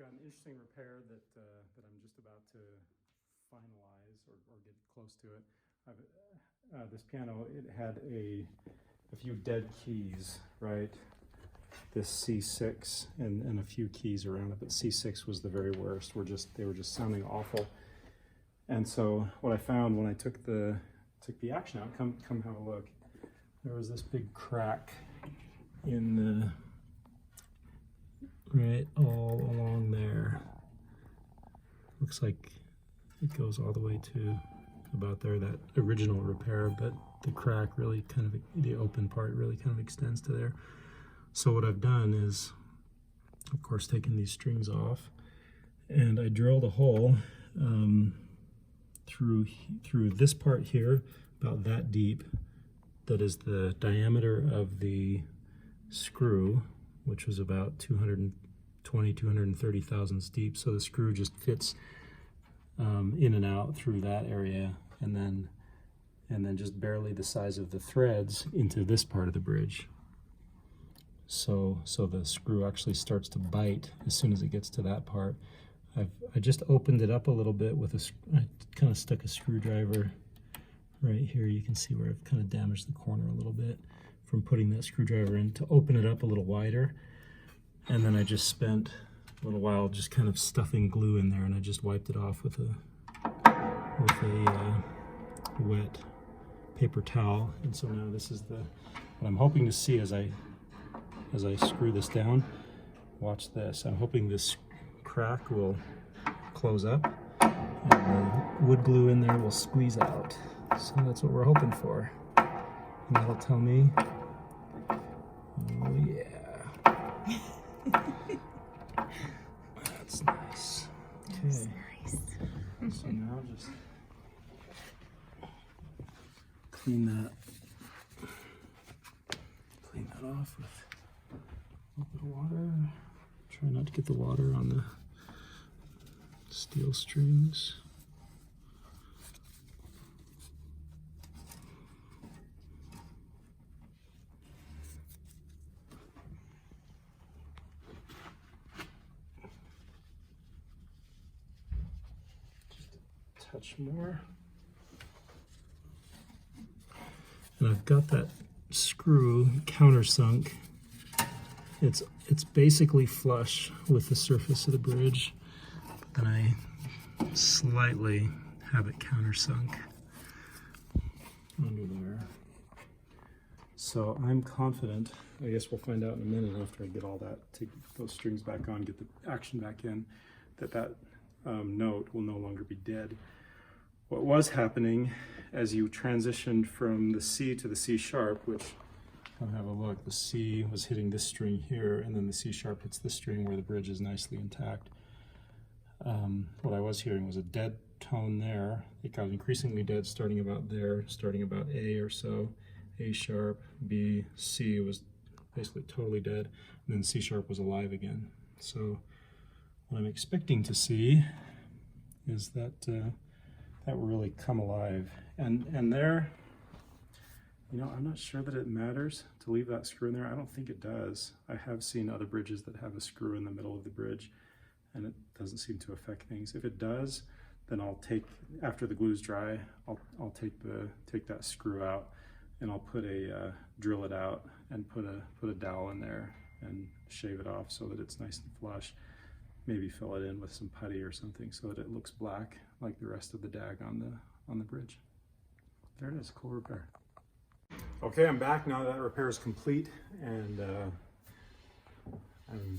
got an interesting repair that I'm just about to finalize or get close to it. This piano, it had a few dead keys, right? This C6 and a few keys around it, but C6 was the very worst. They were just sounding awful. And so what I found when I took the action out, come have a look. There was this big crack in the right all along there. Looks like it goes all the way to about there, that original repair, but the crack really kind of, the open part really kind of extends to there. So what I've done is, of course, taken these strings off, and I drilled a hole through this part here, about that deep. That is the diameter of the screw, which was about 230 thousandths deep. So the screw just fits in and out through that area, and then just barely the size of the threads into this part of the bridge. So the screw actually starts to bite as soon as it gets to that part. I just opened it up a little bit with I kind of stuck a screwdriver right here. You can see where I've kind of damaged the corner a little bit from putting that screwdriver in to open it up a little wider. And then I just spent a little while just kind of stuffing glue in there, and I just wiped it off with a wet paper towel. And so now this is what I'm hoping to see as I screw this down. Watch this. I'm hoping this crack will close up and the wood glue in there will squeeze out. So that's what we're hoping for. And that'll tell me, oh yeah. That's nice. Okay. That's nice. So now just clean that off with a little bit of water. Try not to get the water on the steel strings. Just a touch more. And I've got that screw countersunk. It's basically flush with the surface of the bridge, and I slightly have it countersunk under there. So I'm confident, I guess we'll find out in a minute after I get all that, take those strings back on, get the action back in, that note will no longer be dead. What was happening as you transitioned from the C to the C sharp, which, come have a look, the C was hitting this string here, and then the C sharp hits this string where the bridge is nicely intact. What I was hearing was a dead tone there. It got increasingly dead starting about there, starting about A or so. A sharp, B, C was basically totally dead, and then C sharp was alive again. So what I'm expecting to see is that that will really come alive. And there, you know, I'm not sure that it matters to leave that screw in there. I don't think it does. I have seen other bridges that have a screw in the middle of the bridge, and it doesn't seem to affect things. If it does, then I'll take, after the glue's dry, I'll take that screw out, and I'll drill it out and put a dowel in there and shave it off so that it's nice and flush. Maybe fill it in with some putty or something so that it looks black like the rest of the dag on the bridge. There it is, cool repair. Okay, I'm back now that repair is complete, and I'm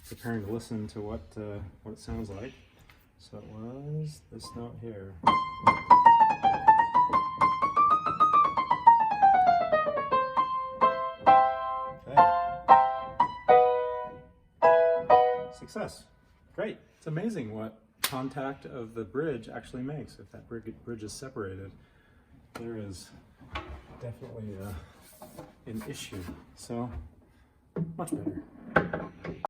preparing to listen to what it sounds like. So it was this note here. Okay. Success. Great. It's amazing what contact of the bridge actually makes if that bridge is separated. There is definitely an issue. So much better.